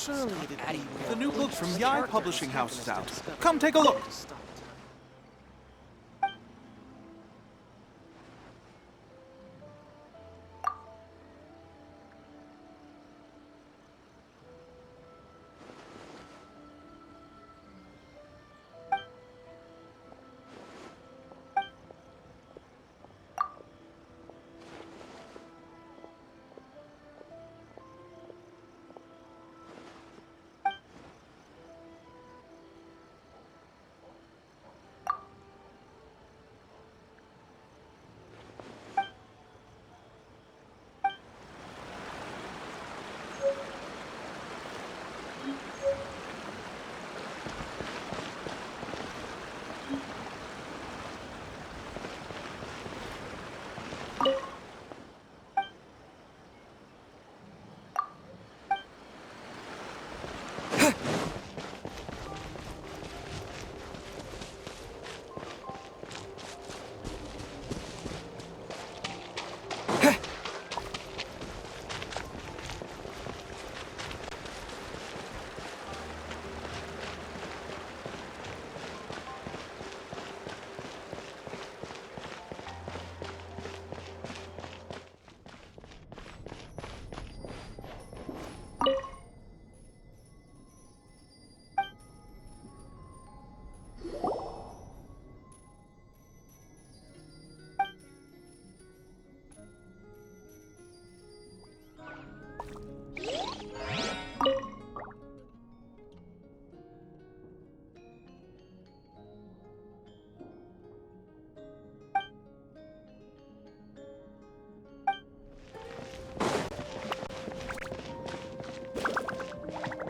Surely, The new book from Yai Publishing House is out. Come take a look.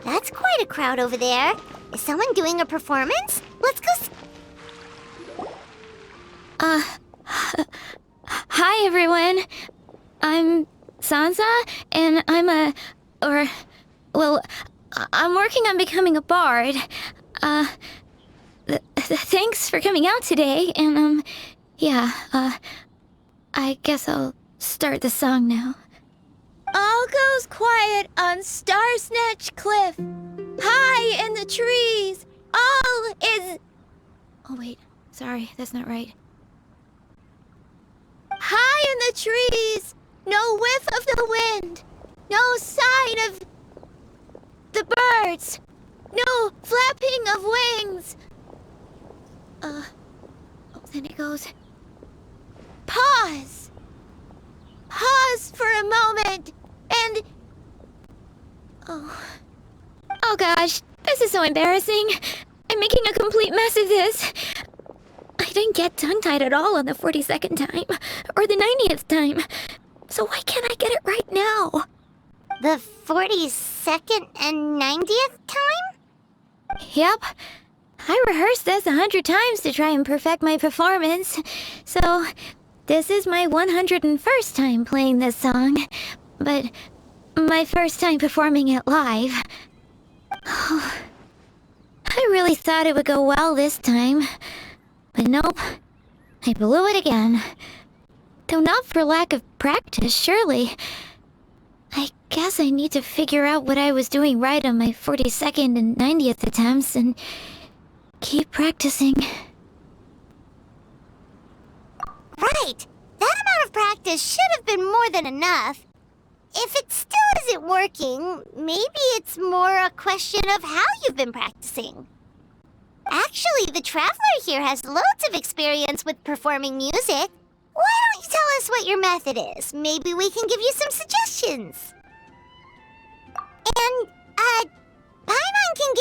That's quite a crowd over there. Is someone doing a performance? Let's go Hi everyone. I'm Sansa, and I'm working on becoming a bard. Thanks for coming out today, and I guess I'll start the song now. All goes quiet on Star Snatch Cliff. High in the trees, all is... Oh wait, sorry, that's not right. High in the trees, no whiff of the wind, no sign of the birds, no flapping of wings. Then it goes... Pause. Pause for a moment, and... Oh gosh, this is so embarrassing. I'm making a complete mess of this. I didn't get tongue-tied at all on the 42nd time, or the 90th time. So why can't I get it right now? The 42nd and 90th time? Yep. I rehearsed this 100 times to try and perfect my performance. So, this is my 101st time playing this song. But my first time performing it live. I really thought it would go well this time. But nope. I blew it again. Though not for lack of practice, surely. I guess I need to figure out what I was doing right on my 42nd and 90th attempts and keep practicing. Right! That amount of practice should have been more than enough. If it still isn't working, maybe it's more a question of how you've been practicing. Actually, the Traveler here has loads of experience with performing music. Why don't you tell us what your method is? Maybe we can give you some suggestions. And, Paimon can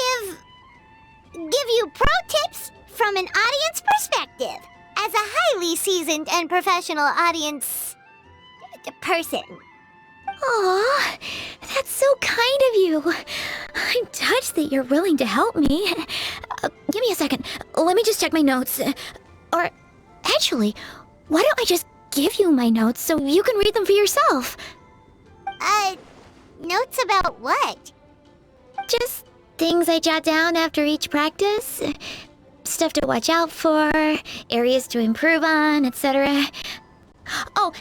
give you pro tips from an audience perspective, as a highly seasoned and professional audience person. Aw, that's so kind of you. I'm touched that you're willing to help me. Give me a second. Let me just check my notes. Or, actually, why don't I just give you my notes so you can read them for yourself? Notes about what? Just things I jot down after each practice. Stuff to watch out for, areas to improve on, etc. Oh,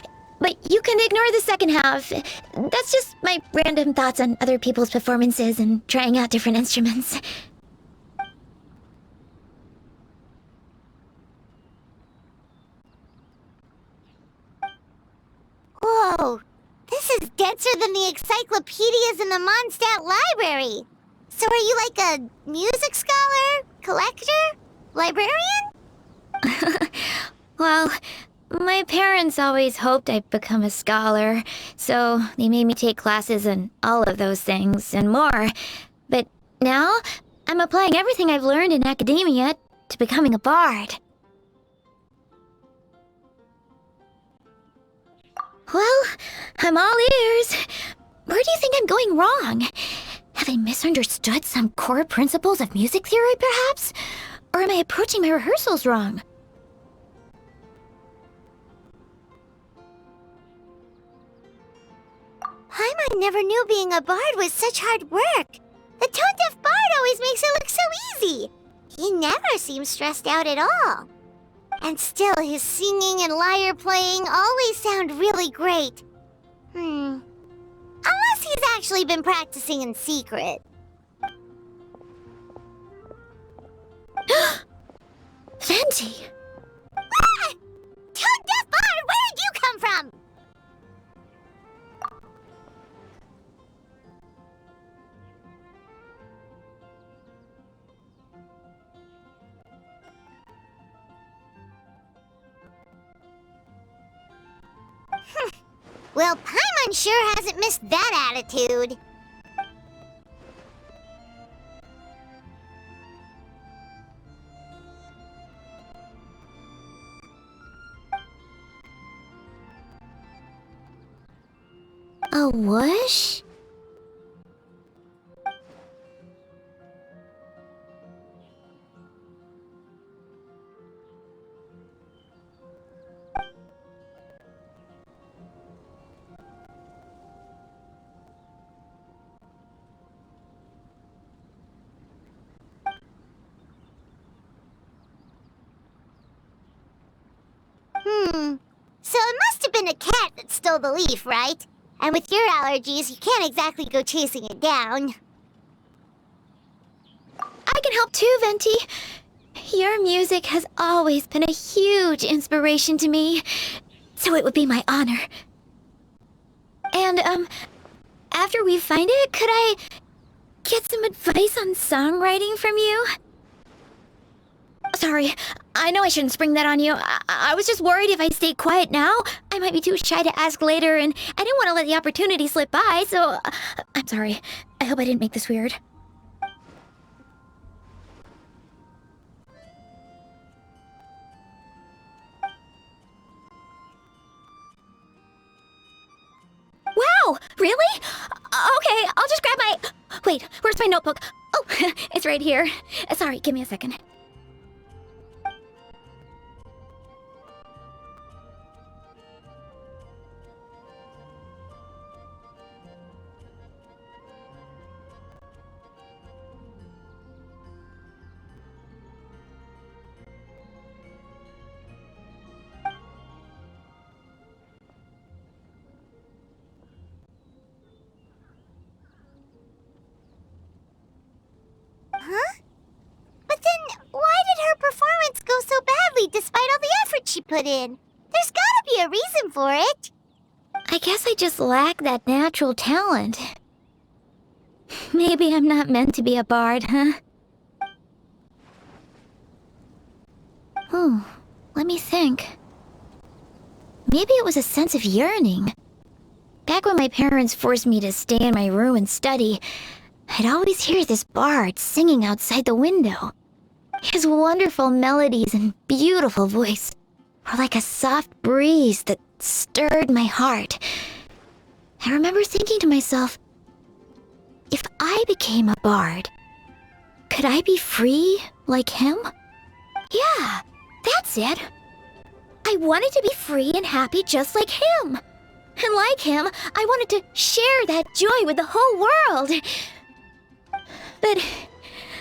But you can ignore the second half. That's just my random thoughts on other people's performances and trying out different instruments. Whoa! This is denser than the encyclopedias in the Mondstadt library. So are you like a music scholar? Collector? Librarian? Well, my parents always hoped I'd become a scholar, so they made me take classes in all of those things and more. But now, I'm applying everything I've learned in academia to becoming a bard. Well, I'm all ears. Where do you think I'm going wrong? Have I misunderstood some core principles of music theory, perhaps? Or am I approaching my rehearsals wrong? Paimon never knew being a bard was such hard work. The tone-deaf bard always makes it look so easy. He never seems stressed out at all. And still, his singing and lyre playing always sound really great. Unless he's actually been practicing in secret. Venti! Ah! Tone-deaf bard, where did you come from? Well, Paimon sure hasn't missed that attitude. A whoosh? So it must have been a cat that stole the leaf, right? And with your allergies, you can't exactly go chasing it down. I can help too, Venti. Your music has always been a huge inspiration to me, so it would be my honor. And, after we find it, could I get some advice on songwriting from you? Sorry, I know I shouldn't spring that on you. I was just worried if I stayed quiet now, I might be too shy to ask later, and I didn't want to let the opportunity slip by, so I'm sorry. I hope I didn't make this weird. Wow, really? Okay, I'll just grab my... Wait, where's my notebook? Oh, it's right here. Sorry, give me a second. Despite all the effort she put in. There's gotta be a reason for it. I guess I just lack that natural talent. Maybe I'm not meant to be a bard, huh? Oh, let me think. Maybe it was a sense of yearning. Back when my parents forced me to stay in my room and study, I'd always hear this bard singing outside the window. His wonderful melodies and beautiful voice were like a soft breeze that stirred my heart. I remember thinking to myself, if I became a bard, could I be free like him? Yeah, that's it. I wanted to be free and happy just like him. And like him, I wanted to share that joy with the whole world. But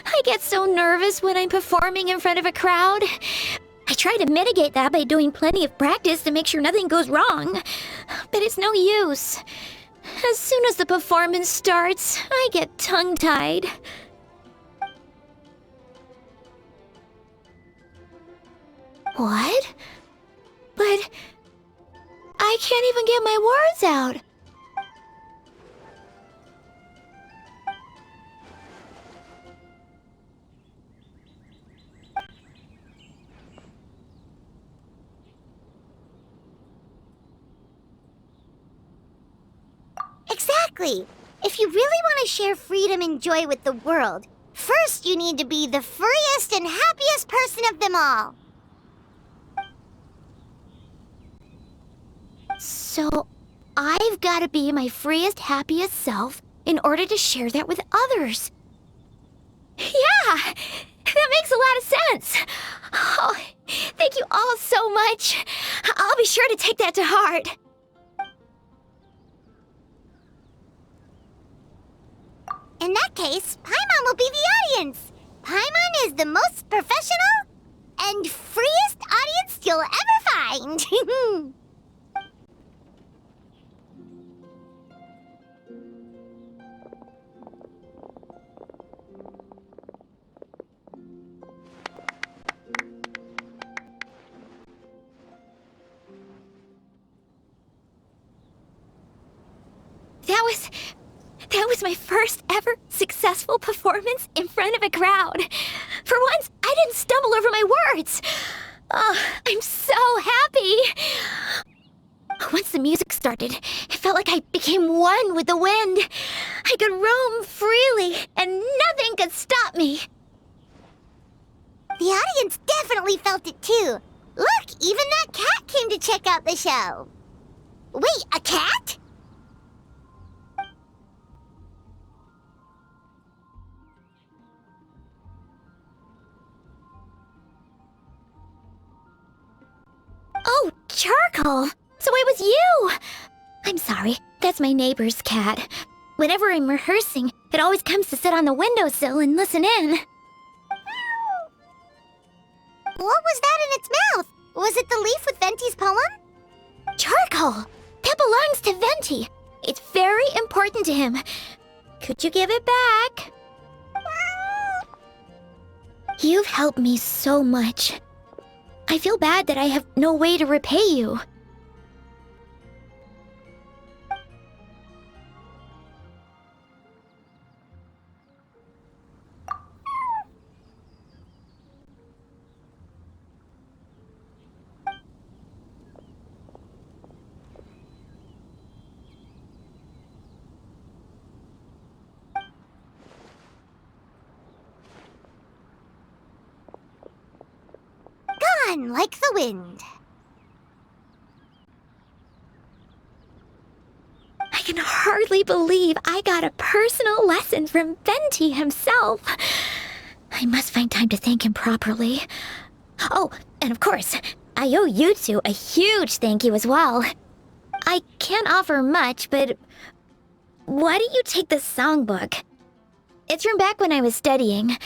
I get so nervous when I'm performing in front of a crowd. I try to mitigate that by doing plenty of practice to make sure nothing goes wrong. but it's no use. As soon as the performance starts, I get tongue-tied. What? But I can't even get my words out. Exactly. If you really want to share freedom and joy with the world, first you need to be the freest and happiest person of them all. So, I've got to be my freest, happiest self in order to share that with others. Yeah! That makes a lot of sense! Oh, thank you all so much. I'll be sure to take that to heart. In that case, Paimon will be the audience. Paimon is the most professional and freest audience you'll ever find. That was my first ever successful performance in front of a crowd. For once, I didn't stumble over my words. Oh, I'm so happy. Once the music started, it felt like I became one with the wind. I could roam freely, and nothing could stop me. The audience definitely felt it too. Look, even that cat came to check out the show. Wait, a cat? Oh, Charcoal! So it was you! I'm sorry, that's my neighbor's cat. Whenever I'm rehearsing, it always comes to sit on the windowsill and listen in. What was that in its mouth? Was it the leaf with Venti's poem? Charcoal! That belongs to Venti. It's very important to him. Could you give it back? You've helped me so much. I feel bad that I have no way to repay you. Gone like the wind. I can hardly believe I got a personal lesson from Venti himself. I must find time to thank him properly. Oh, and of course, I owe you two a huge thank you as well. I can't offer much, but why don't you take this songbook? It's from back when I was studying.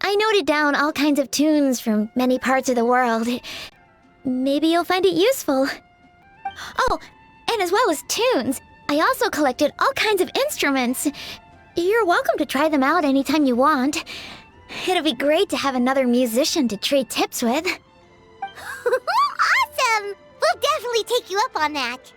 I noted down all kinds of tunes from many parts of the world. Maybe you'll find it useful. Oh, and as well as tunes, I also collected all kinds of instruments. You're welcome to try them out anytime you want. It'll be great to have another musician to trade tips with. Awesome! We'll definitely take you up on that.